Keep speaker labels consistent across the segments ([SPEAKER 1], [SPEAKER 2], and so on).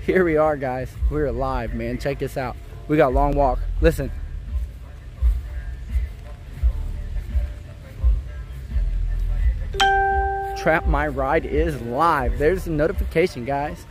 [SPEAKER 1] Here we are, guys. We're live, man. Check this out. We got a long walk. Listen. Trap My Ride is live. There's a notification, guys.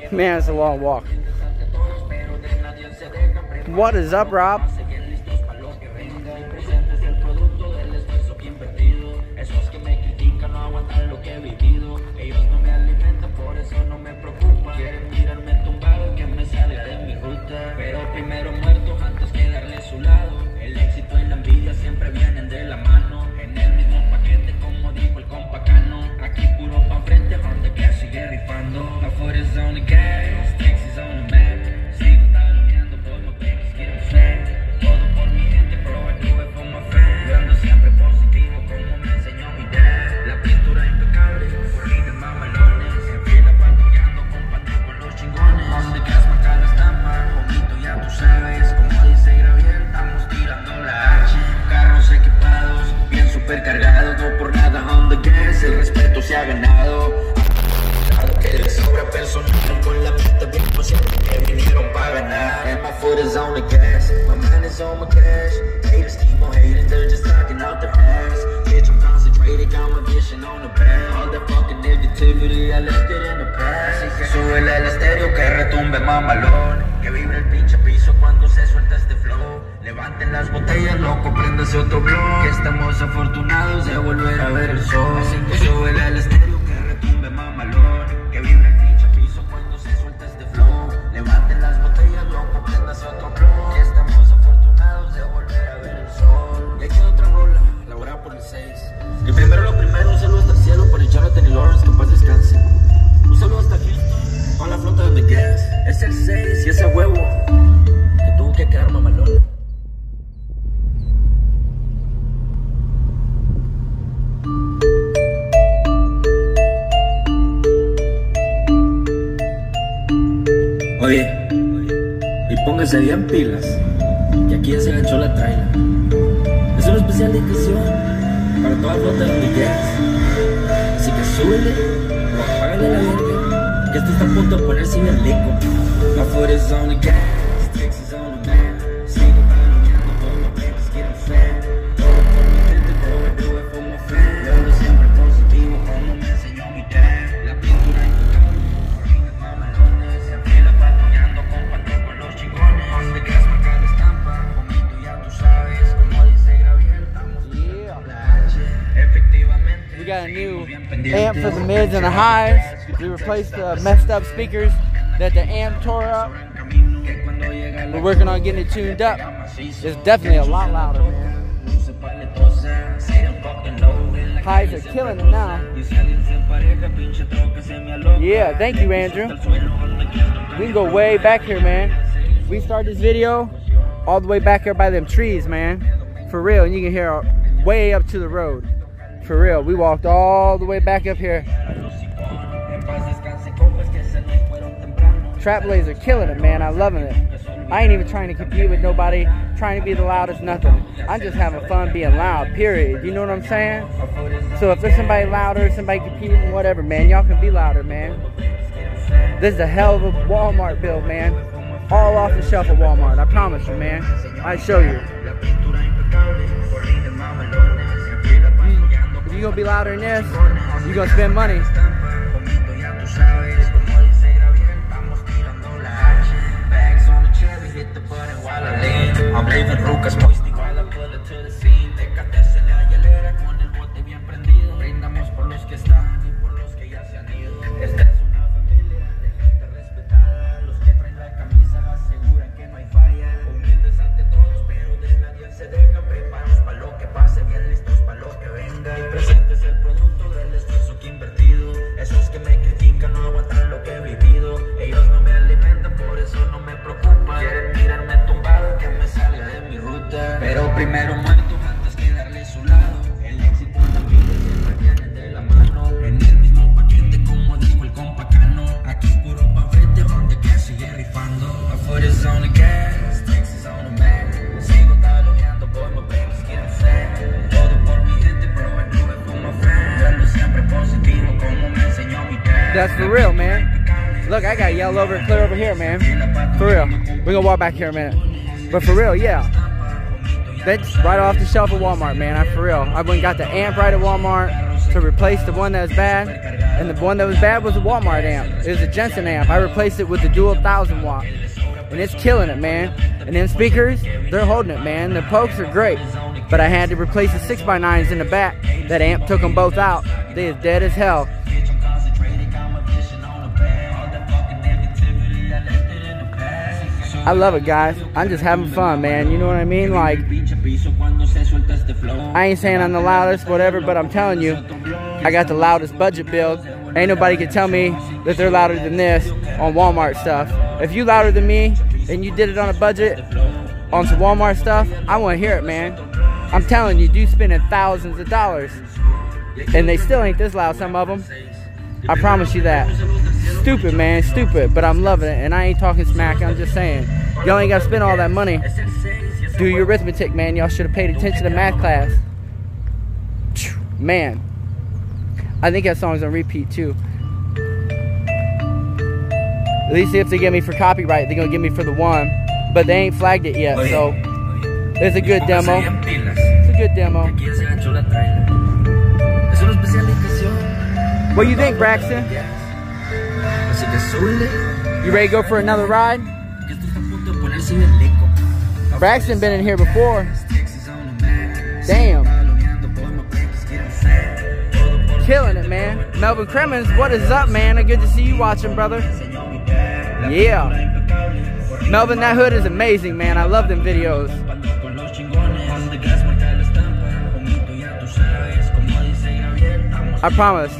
[SPEAKER 1] Man, it's a long walk. What is up, Rob?
[SPEAKER 2] Súbele al estéreo que retumbe mamalón, que vibre el pinche piso cuando se suelta este flow. Levanten las botellas, loco, préndase otro blog, que estamos afortunados de volver a ver el sol. Así que súbele al estéreo que retumbe mamalón, que vibre el pinche piso cuando se suelta este flow. Levanten las botellas, loco, préndase otro blog, que estamos afortunados de volver a ver el sol. Y aquí otra rola, elaborada por el 6. Y primero lo primero, un saludo hasta el cielo para Jonathan y Lawrence, que paz descanse. Un saludo hasta Houston, con la flota de The Gas. Es el 6 y ese huevo que tuvo que quedar mamalón. Oye, y póngase bien pilas, que aquí ya se ganchó la traila. Es una especial dedicación para toda la flota de The Gas. Así que súbele o apágale la verga, que esto está a punto de ponerse bien rico. My foot is on the gas, Tricks is on the man. Sigo palomeando, todos los papers quieren flat. Todo por mi gente, todo I do it for my fans. Yo ando siempre positivo como me enseñó mi dad. La pintura impecable, corriendo mamalones. Siempre la patrullando, comparto con los chingones. On the gas, marca la estampa, comito ya tú sabes. Como dice Gabriel, estamos usando la H. Efectivamente.
[SPEAKER 1] We got a new amp for the mids and the highs. We replaced the messed up speakers that the amp tore up. We're working on getting it tuned up. It's definitely a lot louder, man. Highs are killing it now. Yeah, thank you, Andrew. We can go way back here, man. We start this video all the way back here by them trees, man. For real, and you can hear way up to the road. For real, we walked all the way back up here. Trap Blazer killing it, man. I'm loving it. I ain't even trying to compete with nobody, trying to be the loudest, nothing. I'm just having fun being loud, period. You know what I'm saying? So if there's somebody louder, somebody competing, whatever, man, y'all can be louder, man. This is a hell of a Walmart build, man. All off the shelf of Walmart, I promise you, man. I show you. If you're gonna be louder than this, you're gonna spend money.
[SPEAKER 2] primero muerto antes que darle su lado. El éxito y la vida siempre vienen de la mano. En el mismo paquete como dijo el compa Cano. Aquí puro pa' frente donde que sigue rifando. Afuera es on the gas, Texas on the man. Sigo taloneando por my babies quieren ser. Todo por mi gente, bro, I do it for my friends. Verlo siempre positivo como me enseñó mi dad.
[SPEAKER 1] That's for real, man. Look, I got yellow over, clear over here, man. For real. We're gonna walk back here in a minute. But for real, yeah. That's right off the shelf at Walmart, man. For real. I went and got the amp right at Walmart to replace the one that was bad. And the one that was bad was a Walmart amp. It was a Jensen amp. I replaced it with the dual 1000 watt. And it's killing it, man. And then speakers, they're holding it, man. The pokes are great. But I had to replace the 6x9s in the back. That amp took them both out. They is dead as hell. I love it, guys. I'm just having fun, man. You know what I mean? Like, I ain't saying I'm the loudest, whatever, but I'm telling you, I got the loudest budget build. Ain't nobody can tell me that they're louder than this on Walmart stuff. If you louder than me and you did it on a budget on some Walmart stuff, I want to hear it, man. I'm telling you, dude spending thousands of dollars. And they still ain't this loud, some of them. I promise you that. Stupid, man, stupid, but I'm loving it, and I ain't talking smack, I'm just saying. Y'all ain't gotta spend all that money. Do your arithmetic, man. Y'all should have paid attention to math class. Man. I think that song's on repeat, too. At least if they get me for copyright, they're gonna get me for the one. But they ain't flagged it yet, so it's a good demo. It's a good demo. What do you think, Braxton? You ready to go for another ride? Braxton been in here before. Damn. Killing it, man. Melvin Cremens, what is up, man? Good to see you watching, brother. Yeah. Melvin, that hood is amazing, man. I love them videos. I promise.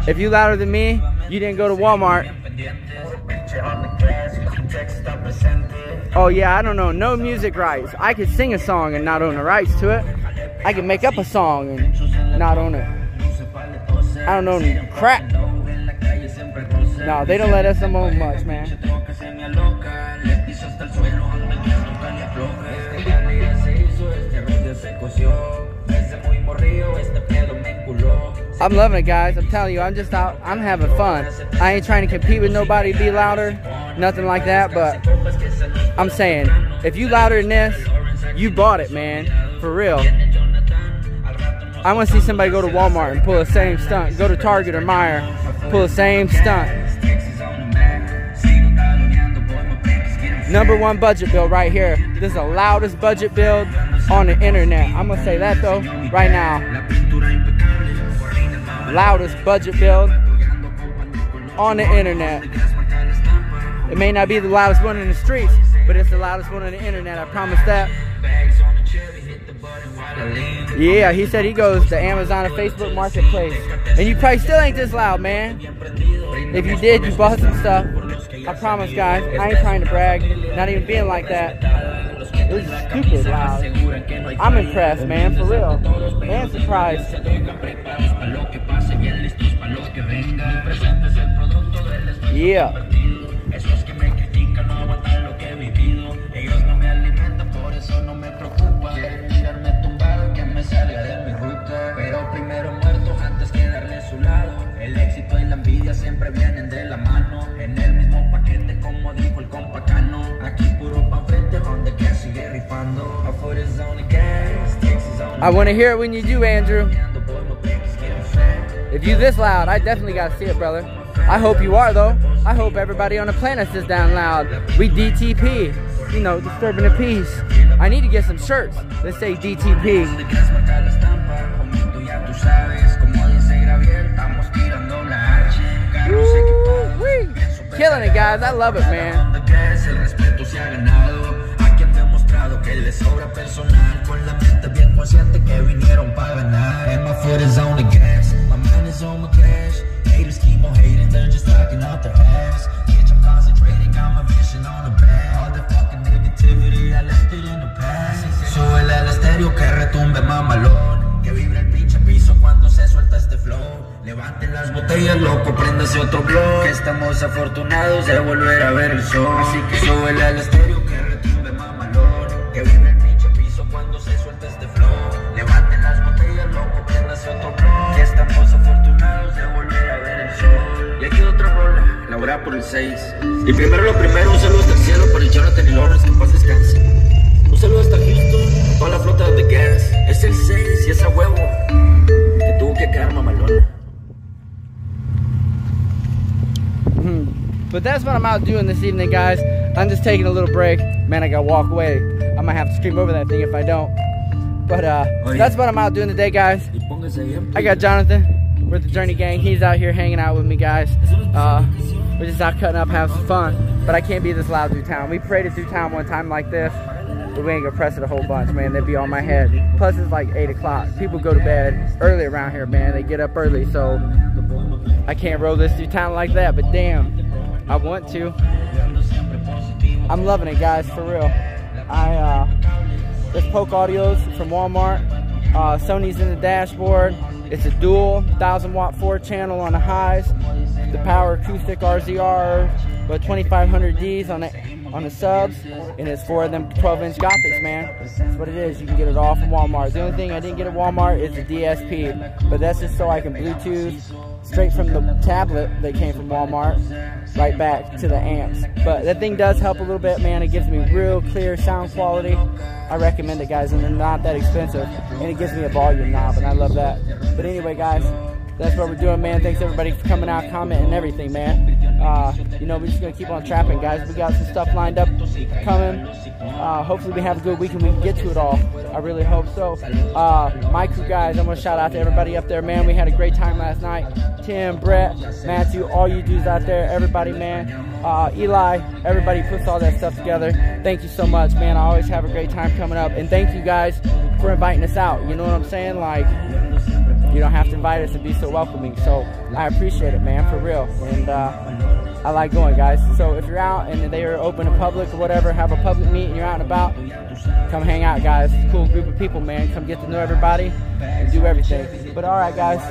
[SPEAKER 1] If you louder than me, you didn't go to Walmart. Oh yeah, I don't know no music rights. I could sing a song and not own the rights to it. I could make up a song and not own it. I don't know crap. No, they don't let us own much, man. I'm loving it, guys. I'm telling you, I'm just out. I'm having fun. I ain't trying to compete with nobody, be louder, nothing like that. But I'm saying, if you louder than this, you bought it, man. For real. I want to see somebody go to Walmart and pull the same stunt. Go to Target or Meijer, pull the same stunt. #1 budget build right here. This is the loudest budget build on the internet. I'm gonna say that though, right now. Loudest budget build on the internet. It may not be the loudest one in the streets, but it's the loudest one on the internet, I promise that. Yeah, he said he goes to Amazon and Facebook Marketplace. And you probably still ain't this loud, man. If you did, you bought some stuff. I promise, guys, I ain't trying to brag, not even being like that. This is stupid loud. I'm impressed, man, for real. And surprised. Yeah. Pero primero muertos antes que darle su lado. El éxito y la envidia siempre vienen de la mano. En el mismo paquete como dijo el compa Cano. Aquí puro pa' frente donde que sigue rifando. Afuera es on the gas, Texas on the I want to hear it when you do, Andrew. If you this loud, I definitely got to see it, brother. I hope you are, though. I hope everybody on the planet is down loud. We DTP. You know, disturbing the peace. I need to get some shirts that say DTP. Woo-wee. Killing it, guys. I love it, man. Haters keep on hating,
[SPEAKER 2] they're just talking out their ass. Bitch, I'm concentrating, got my vision on the back. All the fucking negativity, I left it in the past. Súbele al estéreo que retumbe mamalón, que vibre el pinche piso cuando se suelta este flow. Levanten las botellas, loco, préndase otro blog, que estamos afortunados de volver a ver el sol. Así que súbele al estéreo que retumbe mamalón, que vibre el pinche piso cuando se suelta este flow. Levanten las botellas, loco, préndase otro blog, que estamos afortunados de volver a ver el sol. Y aquí otra rola, elaborada por el 6. Y primero lo primero, un saludo hasta el cielo para el Jonathan y Lawrence, que en paz descanse. Un saludo hasta Houston, a toda la flota de Gas. Es el 6 y esa huevo que tuvo que quedar mamalona.
[SPEAKER 1] But that's what I'm out doing this evening, guys. I'm just taking a little break. Man, I gotta walk away. I might have to scream over that thing if I don't. But that's what I'm out doing today, guys. I got Jonathan. We're the Journey Gang. He's out here hanging out with me, guys. We're just out cutting up, having some fun. But I can't be this loud through town. We paraded through town one time like this, but we ain't gonna press it a whole bunch, man. They'd be on my head. Plus, it's like 8 o'clock. People go to bed early around here, man. They get up early, so I can't roll this through town like that. But damn, I want to. I'm loving it, guys, for real. This Polk Audio's from Walmart. Sony's in the dashboard. It's a dual 1000-watt 4-channel on the highs. The power Acoustik RZR, but 2500Ds on the subs, and it's 4 of them 12-inch Gothics, man. That's what it is. You can get it all from Walmart. The only thing I didn't get at Walmart is the DSP, but that's just so I can Bluetooth straight from the tablet that came from Walmart right back to the amps. But that thing does help a little bit, man. It gives me real clear sound quality. I recommend it, guys, and they're not that expensive, and it gives me a volume knob, and I love that. But anyway, guys, that's what we're doing, man. Thanks everybody for coming out, commenting, and everything, man. You know, we're just gonna keep on trapping, guys. We got some stuff lined up coming. Hopefully we have a good week and we can get to it all. I really hope so. My crew, guys, I'm gonna shout out to everybody up there, man. We had a great time last night. Tim, Brett, Matthew, all you dudes out there, everybody, man. Eli, everybody puts all that stuff together. Thank you so much, man. I always have a great time coming up, and thank you guys for inviting us out. You know what I'm saying? Like, you don't have to invite us and be so welcoming. So I appreciate it, man, for real. And I like going, guys. So if you're out and they are open to public or whatever, have a public meet and you're out and about, come hang out, guys. Cool group of people, man. Come get to know everybody and do everything. But all right, guys,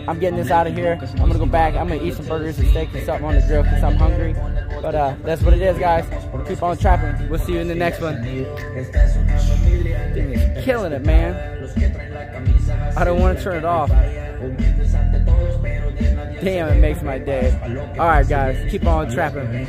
[SPEAKER 1] I'm getting this out of here. I'm gonna go back. I'm gonna eat some burgers and steak and something on the grill because I'm hungry. But that's what it is, guys. We'll keep on trapping. We'll see you in the next one. Killing it, man. I don't want to turn it off. Damn, it makes my day. Alright, guys, keep on trapping.